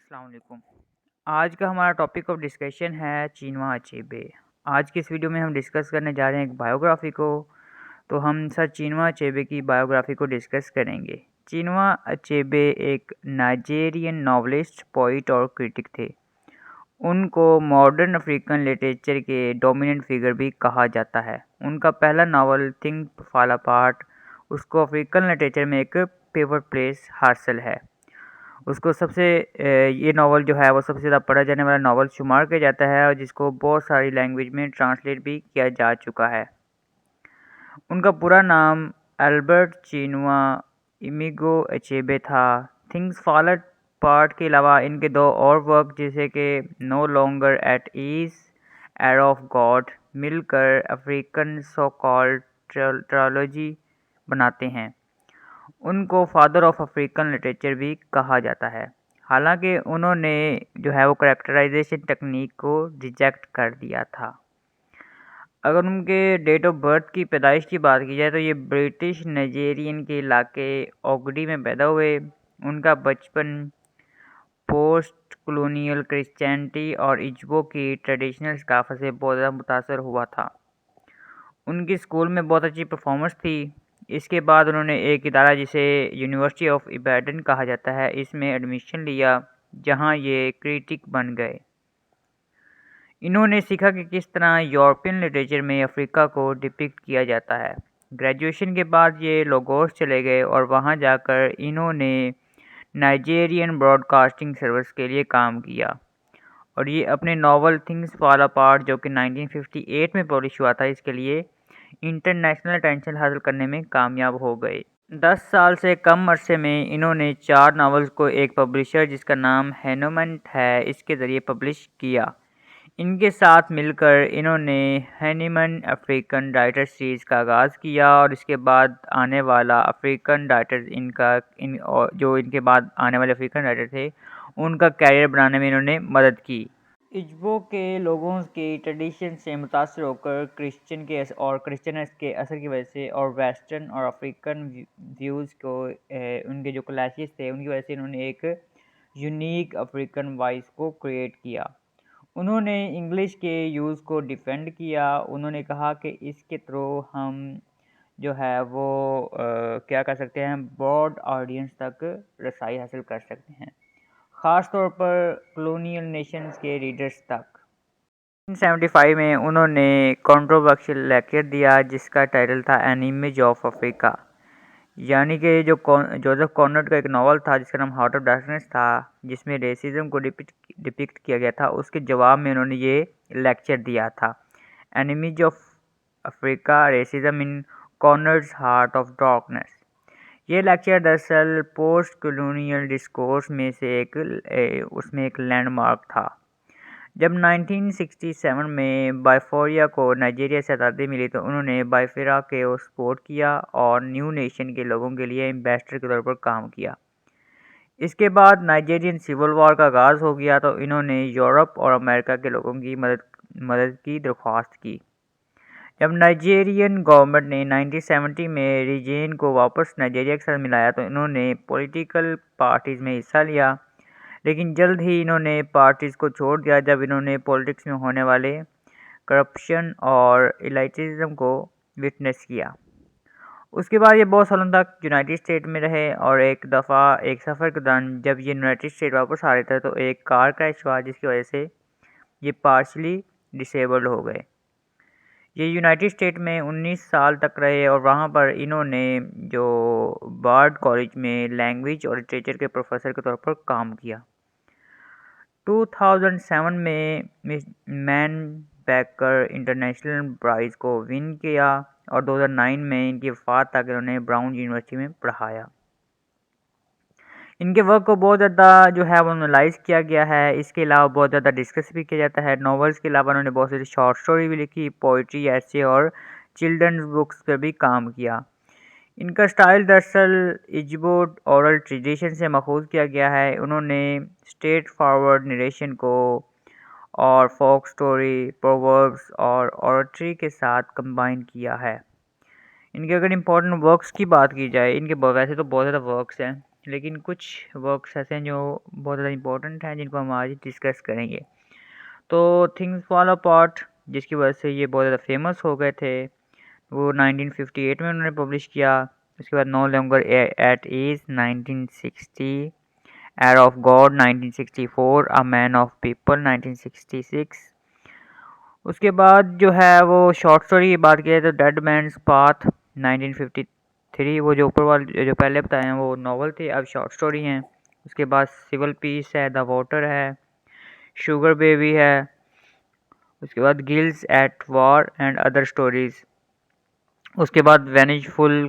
अस्सलाम वालेकुम। आज का हमारा टॉपिक ऑफ डिस्कशन है चिनुआ अचेबे। आज की इस वीडियो में हम डिस्कस करने जा रहे हैं एक बायोग्राफी को। तो हम सर चिनुआ अचेबे की बायोग्राफी को डिस्कस करेंगे। चिनुआ अचेबे एक नाइजेरियन नॉवलिस्ट, पोइट और क्रिटिक थे। उनको मॉडर्न अफ्रीकन लिटरेचर के डोमिनेंट फिगर भी कहा जाता है। उनका पहला नावल थिंग्स फॉल अपार्ट उसको अफ्रीकन लिटरेचर में एक पेपर प्लेस हासिल है। उसको ये नावल जो है वो सबसे ज़्यादा पढ़ा जाने वाला नावल शुमार किया जाता है और जिसको बहुत सारी लैंग्वेज में ट्रांसलेट भी किया जा चुका है। उनका पूरा नाम अल्बर्ट चिनुआ इमिगो अचेबे था। थिंग्स फॉल अपार्ट के अलावा इनके दो और वर्क जैसे कि no longer at ease, arrow of God मिलकर अफ्रीकन सो कॉल्ड ट्रायोलॉजी बनाते हैं। उनको फादर ऑफ अफ्रीकन लिटरेचर भी कहा जाता है। हालांकि उन्होंने जो है वो करैक्टराइजेशन टेक्निक को रिजेक्ट कर दिया था। अगर उनके डेट ऑफ बर्थ की पैदाइश की बात की जाए तो ये ब्रिटिश नाइजेरियन के इलाके ओगडी में पैदा हुए। उनका बचपन पोस्ट कॉलोनियल क्रिश्चियनिटी और इज्बो की ट्रेडिशनल सकाफत से बहुत ज़्यादा मुतासर हुआ था। उनकी स्कूल में बहुत अच्छी परफॉर्मेंस थी। इसके बाद उन्होंने एक इदारा जिसे यूनिवर्सिटी ऑफ इबादन कहा जाता है इसमें एडमिशन लिया, जहां ये क्रिटिक बन गए। इन्होंने सीखा कि किस तरह यूरोपियन लिटरेचर में अफ्रीका को डिपिक्ट किया जाता है। ग्रेजुएशन के बाद ये लोगोस चले गए और वहां जाकर इन्होंने नाइजेरियन ब्रॉडकास्टिंग सर्विस के लिए काम किया और ये अपने नावल थिंग्स फॉल अपार्ट जो कि 1958 में पब्लिश हुआ था इसके लिए इंटरनेशनल अटेंशन हासिल करने में कामयाब हो गए। 10 साल से कम अरसे में इन्होंने 4 नावल्स को एक पब्लिशर जिसका नाम हैनोमन है इसके ज़रिए पब्लिश किया। इनके साथ मिलकर इन्होंने हैनीमन अफ्रीकन राइटर सीरीज़ का आगाज़ किया और इसके बाद आने वाला अफ्रीकन राइटर्स जो इनके बाद आने वाले अफ्रीकन राइटर थे उनका कैरियर बनाने में इन्होंने मदद की। इज्बो के लोगों के ट्रेडिशन से मुतासर होकर क्रिश्चियनस के असर की वजह से और वेस्टर्न और अफ्रीकन व्यूज़ को उनके जो क्लैशेस थे उनकी वजह से इन्होंने एक यूनिक अफ्रीकन वॉइस को क्रिएट किया। उन्होंने इंग्लिश के यूज़ को डिफेंड किया। उन्होंने कहा कि इसके थ्रू हम जो है वो क्या कर सकते हैं, ब्रॉड ऑडियंस तक रसाई हासिल कर सकते हैं, ख़ास तौर पर कॉलोनियल नेशंस के रीडर्स तक। 1975 में उन्होंने कंट्रोवर्शियल लेक्चर दिया जिसका टाइटल था एन इमेज ऑफ अफ्रीका, यानी कि जो जोसेफ कॉनरड का एक नावल था जिसका नाम हार्ट ऑफ डार्कनेस था जिसमें रेसिज्म को डिपिक्ट किया गया था, उसके जवाब में उन्होंने ये लेक्चर दिया था, an image of Africa, racism in Conrad's Heart of Darkness. ये लेक्चर दरअसल पोस्ट कॉलोनियल डिस्कोर्स में से उसमें एक लैंडमार्क था। जब 1967 में बाइफोरिया को नाइजीरिया से आज़ादी मिली तो उन्होंने बाइफेरा को सपोर्ट किया और न्यू नेशन के लोगों के लिए एम्बेसडर के तौर पर काम किया। इसके बाद नाइजीरियन सिविल वॉर का आगाज़ हो गया तो इन्होंने यूरोप और अमेरिका के लोगों की मदद की दरख्वास्त की। जब नाइजीरियन गवर्नमेंट ने 1970 में रीजन को वापस नाइजीरिया के साथ मिलाया तो इन्होंने पॉलिटिकल पार्टीज़ में हिस्सा लिया, लेकिन जल्द ही इन्होंने पार्टीज़ को छोड़ दिया जब इन्होंने पॉलिटिक्स में होने वाले करप्शन और इलाइटिज़म को विटनेस किया। उसके बाद ये बहुत सालों तक यूनाइटेड स्टेट में रहे और एक दफ़ा एक सफ़र के दौरान जब ये यूनाइटेड स्टेट वापस आ रहे थे तो एक कार क्रैश हुआ जिसकी वजह से ये पार्शली डिसेबल्ड हो गए। ये यूनाइटेड स्टेट में 19 साल तक रहे और वहाँ पर इन्होंने जो बार्ड कॉलेज में लैंग्वेज और लिटरेचर के प्रोफेसर के तौर पर काम किया। 2007 में मिस मैन बैकर इंटरनेशनल प्राइज़ को विन किया और 2009 में इनकी वफ़ात तक इन्होंने ब्राउन यूनिवर्सिटी में पढ़ाया। इनके वर्क को बहुत ज़्यादा जो है वो एनालाइज़ किया गया है। इसके अलावा बहुत ज़्यादा डिस्कस भी किया जाता है। नॉवेल्स के अलावा उन्होंने बहुत सारी शॉर्ट स्टोरी भी लिखी, पोइट्री, ऐसे और चिल्ड्रंस बुक्स पर भी काम किया। इनका स्टाइल दरअसल इज्बो ओरल ट्रेडिशन से माखूज़ किया गया है। उन्होंने स्ट्रेट फॉरवर्ड नरेशन को और फोक स्टोरी, प्रोवर्ब्स और ऑरेटरी के साथ कंबाइन किया है। इनके अगर इम्पोर्टेंट वर्क्स की बात की जाए, इनके वैसे तो बहुत ज़्यादा वर्क्स हैं, लेकिन कुछ वर्क्स ऐसे हैं जो बहुत ज़्यादा इम्पोर्टेंट हैं जिनको हम आज डिस्कस करेंगे। तो थिंग्स फॉल अपार्ट जिसकी वजह से ये बहुत ज़्यादा फेमस हो गए थे, वो 1958 में उन्होंने पब्लिश किया। उसके बाद no longer at ease 1960, arrow of God 1964, a man of people 1966। उसके बाद जो है वो शॉर्ट स्टोरी की बात की तो डेड मैन्स पाथ 1953, वो जो ऊपर वाले जो पहले बताए हैं वो नॉवल थे, अब शॉर्ट स्टोरी हैं। उसके बाद सिविल पीस है, द वॉटर है, शुगर बेबी है। उसके बाद gills at war and other stories. उसके बाद वेनिजफुल।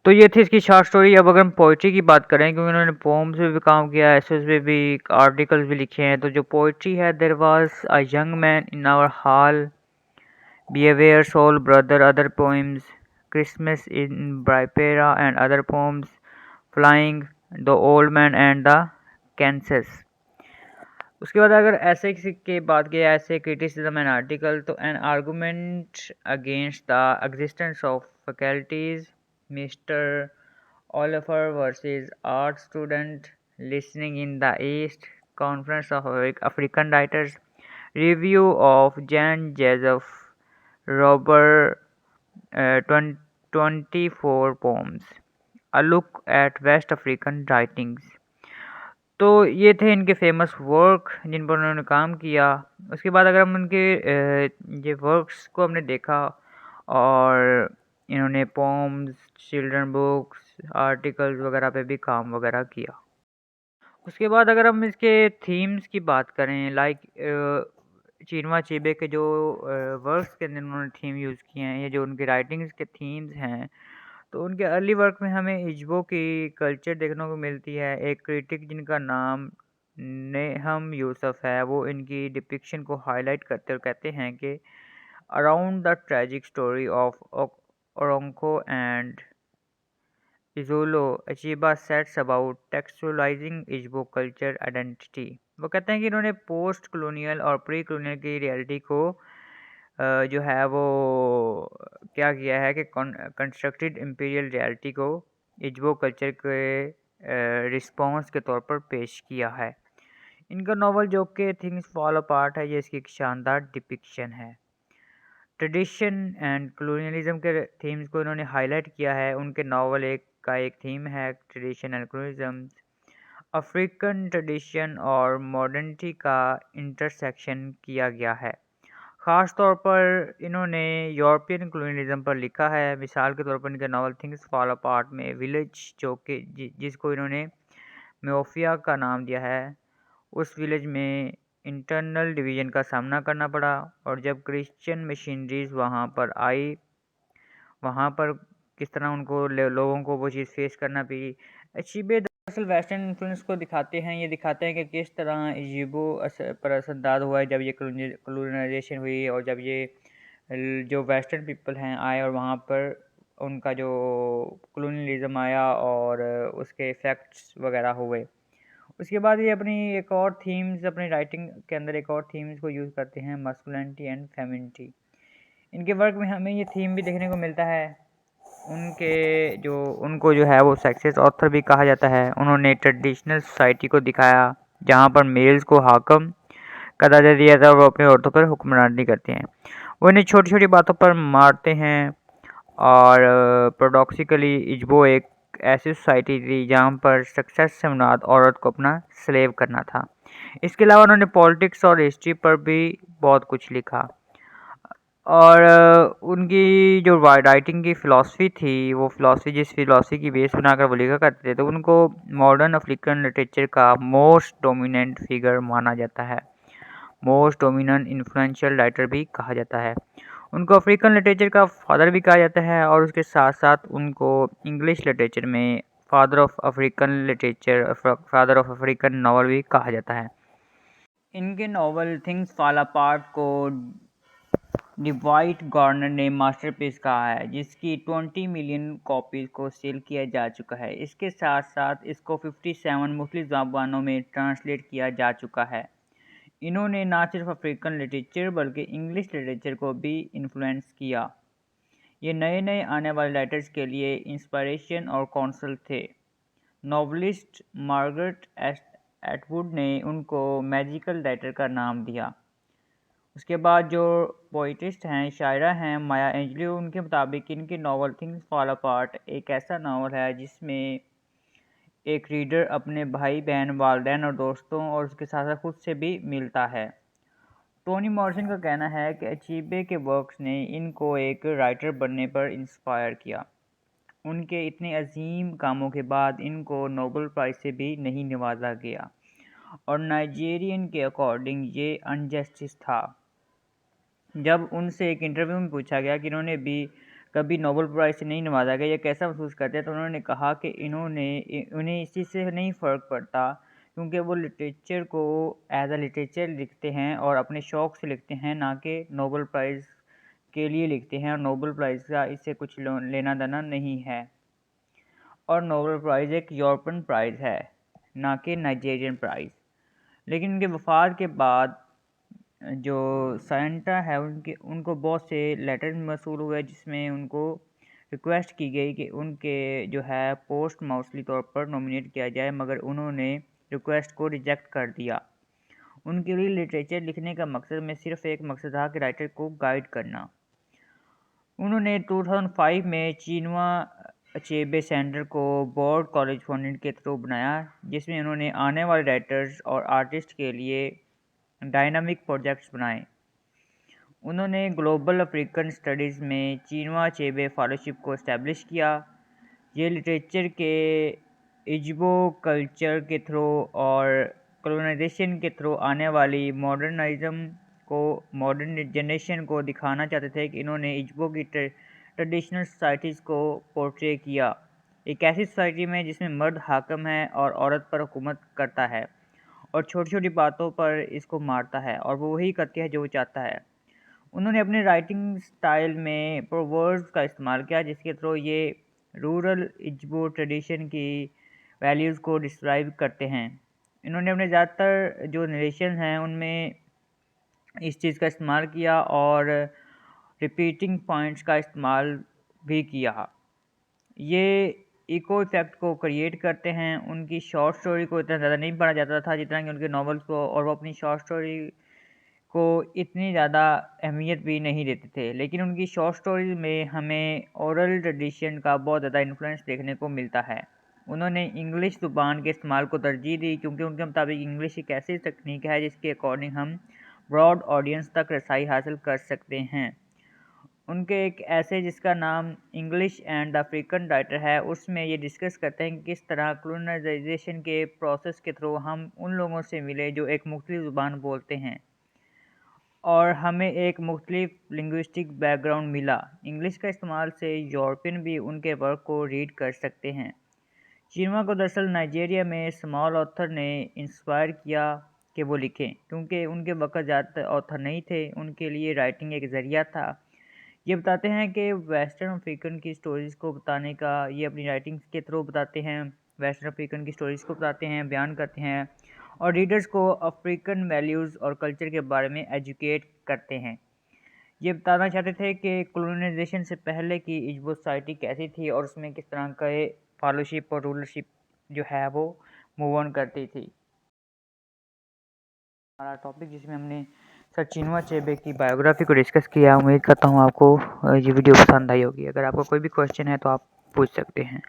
तो ये थी इसकी शॉर्ट स्टोरी। अब अगर हम पोइट्री की बात करें, क्योंकि उन्होंने पोम्स पे भी काम किया, एसेस पे भी, आर्टिकल्स भी लिखे हैं, तो जो पोइट्री है, there was a young man in our hall, beware soul brother, other poems, Christmas in Biafra and other poems, flying, the old man and the census. उसके बाद अगर ऐसे की बात की, ऐसे क्रिटिसिज्म एंड आर्टिकल, तो an argument against the existence of faculties, mister Oliver versus art student, listening in the East, Conference of African Writers, review of Jan Joseph Robert, 24 poems, a look at West African writings। तो ये थे इनके famous work जिन पर उन्होंने काम किया। उसके बाद अगर हम उनके ये वर्क्स को हमने देखा, और इन्होंने पोम्स, चिल्ड्रन बुक्स, आर्टिकल्स वगैरह पे भी काम वगैरह किया। उसके बाद अगर हम इसके थीम्स की बात करें, लाइक चिनुआ अचेबे के जो वर्क्स के अंदर उन्होंने थीम यूज़ किए हैं, ये जो उनके राइटिंग्स के थीम्स हैं, तो उनके अर्ली वर्क में हमें इज्बो की कल्चर देखने को मिलती है। एक क्रिटिक जिनका नाम नेहम यूसुफ है, वो इनकी डिपिक्शन को हाईलाइट करते और कहते हैं कि around the tragic story of Okonkwo and Ezeulu, Achebe sets about textualising Igbo culture identity. वो कहते हैं कि इन्होंने पोस्ट कॉलोनियल और प्री कॉलोनियल की रियलिटी को जो है वो क्या किया है कि कंस्ट्रक्टेड इंपीरियल रियलिटी को इज्बो कल्चर के रिस्पॉन्स के तौर पर पेश किया है। इनका नावल जो कि थिंग्स फॉल अपार्ट है, ये इसकी एक शानदार डिपिक्शन है। ट्रेडिशन एंड कॉलोनियलिज्म के थीम्स को इन्होंने हाईलाइट किया है। उनके नावल एक थीम है tradition and colonialism, African tradition और मॉडर्निटी का इंटरसेक्शन किया गया है। ख़ास तौर पर इन्होंने यूरोपियन कॉलोनियलिज्म पर लिखा है। मिसाल के तौर पर इनके नावल थिंग्स फॉल अपार्ट में विलेज जो कि जिसको इन्होंने मेओफिया का नाम दिया है, उस विलेज में इंटरनल डिवीज़न का सामना करना पड़ा, और जब क्रिश्चियन मशीनरीज वहाँ पर आई, वहाँ पर किस तरह उनको लोगों को वो चीज़ फेस करना पड़ी। अचीबे दरअसल वेस्टर्न इन्फ्लुएंस को दिखाते हैं। ये दिखाते हैं कि किस तरह इजिबो पर असरदार हुआ है जब ये कॉलोनाइजेशन हुई, और जब ये जो वेस्टर्न पीपल हैं आए और वहाँ पर उनका जो कॉलोनियलिज्म आया और उसके इफ़ेक्ट्स वगैरह हुए। उसके बाद ये अपनी एक और थीम्स, अपनी राइटिंग के अंदर एक और थीम्स को यूज़ करते हैं, मस्कुलिनिटी एंड फेमिनिटी। इनके वर्क में हमें ये थीम भी देखने को मिलता है। उनको जो है वो सेक्सिस्ट ऑथर भी कहा जाता है। उन्होंने ट्रेडिशनल सोसाइटी को दिखाया जहाँ पर मेल्स को हाकम का दर्जा दिया था और वो अपनी औरतों पर हुक्मरानी करते हैं। वो इन्हें छोटी छोटी बातों पर मारते हैं, और पैराडॉक्सिकली इज्बो एक ऐसी सोसाइटी थी जहाँ पर सक्सेस से मुराद औरत को अपना स्लेव करना था। इसके अलावा उन्होंने पॉलिटिक्स और हिस्ट्री पर भी बहुत कुछ लिखा, और उनकी जो राइटिंग की फ़िलासफ़ी थी, वो फ़िलासफ़ी जिस फ़िलासफ़ी की बेस बनाकर वो लिखा करते थे, तो उनको मॉडर्न अफ्रीकन लिटरेचर का मोस्ट डोमिनेंट फिगर माना जाता है, मोस्ट डोमिनेंट इन्फ्लुएंशियल राइटर भी कहा जाता है। उनको अफ्रीकन लिटरेचर का फादर भी कहा जाता है, और उसके साथ साथ उनको इंग्लिश लिटरेचर में father of African literature, father of African novel भी कहा जाता है। इनके नावल थिंग्स फॉल अपार्ट को डिवाइट गार्नर ने मास्टरपीस कहा है, जिसकी 20 मिलियन कॉपीज़ को सेल किया जा चुका है। इसके साथ साथ इसको 57 मुख्तलिफ ज़बानों में ट्रांसलेट किया जा चुका है। इन्होंने ना सिर्फ अफ्रीकन लिटरेचर बल्कि इंग्लिश लिटरेचर को भी इन्फ्लुएंस किया। ये नए नए आने वाले राइटर्स के लिए इंस्पिरेशन और कौंसल थे। नॉवलिस्ट मार्गरेट एटवुड ने उनको मैजिकल राइटर का नाम दिया। उसके बाद जो पोइटिस्ट हैं, शायरा हैं, माया एंजेलो, उनके मुताबिक इनकी नावल थिंग्स फॉल अपार्ट एक ऐसा नावल है जिसमें एक रीडर अपने भाई बहन, वालिदैन और दोस्तों और उसके साथ साथ खुद से भी मिलता है। टोनी मॉरिसन का कहना है कि अचीबे के वर्क्स ने इनको एक राइटर बनने पर इंस्पायर किया। उनके इतने अजीम कामों के बाद इनको नोबेल प्राइज़ से भी नहीं नवाजा गया और नाइजीरियन के अकॉर्डिंग ये अनजस्टिस था। जब उनसे एक इंटरव्यू में पूछा गया कि इन्होंने भी कभी नोबेल प्राइज़ से नहीं नवाजा गया, ये कैसा महसूस करते हैं, तो उन्होंने कहा कि उन्हें इस चीज़ से नहीं फ़र्क पड़ता क्योंकि वो लिटरेचर को एज अ लिटरेचर लिखते हैं और अपने शौक़ से लिखते हैं, ना कि नोबेल प्राइज़ के लिए लिखते हैं और नोबेल प्राइज़ का इससे कुछ लेना देना नहीं है। और नोबेल प्राइज़ एक यूरोपियन प्राइज़ है, ना कि नाइजीरियन प्राइज़। लेकिन उनके वफ़ात के बाद जो सेंटा है उनको बहुत से लेटर मौसूल हुए जिसमें उनको रिक्वेस्ट की गई कि उनके जो है पोस्ट माउसली तौर पर नॉमिनेट किया जाए, मगर उन्होंने रिक्वेस्ट को रिजेक्ट कर दिया। उनके लिए लिटरेचर लिखने का मकसद में सिर्फ एक मकसद था कि राइटर को गाइड करना। उन्होंने 2005 में चिनुआ अचेबे सेंटर को बोर्ड कॉलेज फंड के थ्रू बनाया, जिसमें उन्होंने आने वाले राइटर्स और आर्टिस्ट के लिए डायनामिक प्रोजेक्ट्स बनाए। उन्होंने ग्लोबल अफ्रीकन स्टडीज़ में चिनुआ अचेबे फेलोशिप को इस्टेब्लिश किया। ये लिटरेचर के इज्बो कल्चर के थ्रू और कॉलोनाइजेशन के थ्रू आने वाली मॉडर्न जनरेशन को दिखाना चाहते थे कि इन्होंने इज्बो की ट्रेडिशनल सोसाइटीज़ को पोर्ट्रे किया, एक ऐसी सोसाइटी में जिसमें मर्द हाकिम है और औरत पर हुकूमत करता है और छोटी छोटी बातों पर इसको मारता है और वो वही करती है जो वो चाहता है। उन्होंने अपने राइटिंग स्टाइल में प्रोवर्ब्स का इस्तेमाल किया जिसके थ्रू ये रूरल इज्बो ट्रेडिशन की वैल्यूज़ को डिस्क्राइब करते हैं। इन्होंने अपने ज़्यादातर जो नरेशन हैं उनमें इस चीज़ का इस्तेमाल किया और रिपीटिंग पॉइंट्स का इस्तेमाल भी किया। ये इको इफ़ेक्ट को क्रिएट करते हैं। उनकी शॉर्ट स्टोरी को इतना ज़्यादा नहीं पढ़ा जाता था जितना कि उनके नॉवेल्स को, और वो अपनी शॉर्ट स्टोरी को इतनी ज़्यादा अहमियत भी नहीं देते थे। लेकिन उनकी शॉर्ट स्टोरीज में हमें ओरल ट्रेडिशन का बहुत ज़्यादा इन्फ्लुएंस देखने को मिलता है। उन्होंने इंग्लिश ज़ुबान के इस्तेमाल को तरजीह दी क्योंकि उनके मुताबिक इंग्लिश एक ऐसी तकनीक है जिसके अकॉर्डिंग हम ब्रॉड ऑडियंस तक रसाई हासिल कर सकते हैं। उनके एक ऐसे जिसका नाम इंग्लिश एंड अफ्रीकन राइटर है, उसमें ये डिस्कस करते हैं कि किस तरह कॉलोनाइजेशन के प्रोसेस के थ्रू हम उन लोगों से मिले जो एक मुख्तलिफ ज़ुबान बोलते हैं और हमें एक मुख्तलिफ लिंग्विस्टिक बैकग्राउंड मिला। इंग्लिश का इस्तेमाल से यूरोपियन भी उनके वर्क को रीड कर सकते हैं। चिनुआ को दरअसल नाइजीरिया में स्मॉल ऑथर ने इंस्पायर किया कि वो लिखें, क्योंकि उनके वक्त ज़्यादातर ऑथर नहीं थे, उनके लिए राइटिंग एक ज़रिया था। ये बताते हैं कि वेस्टर्न अफ्रीकन की स्टोरीज़ को बताने का, ये अपनी राइटिंग के थ्रू बताते हैं, वेस्टर्न अफ्रीकन की स्टोरीज़ को बताते हैं, बयान करते हैं और रीडर्स को अफ्रीकन वैल्यूज़ और कल्चर के बारे में एजुकेट करते हैं। ये बताना चाहते थे कि कॉलोनाइजेशन से पहले की इज्बो सोसाइटी कैसी थी और उसमें किस तरह के फॉलोशिप और रूलरशिप जो है वो मूव ऑन करती थी। हमारा टॉपिक जिसमें हमने सर चिनुआ अचेबे की बायोग्राफी को डिस्कस किया। उम्मीद करता हूँ आपको ये वीडियो पसंद आई होगी। अगर आपको कोई भी क्वेश्चन है तो आप पूछ सकते हैं।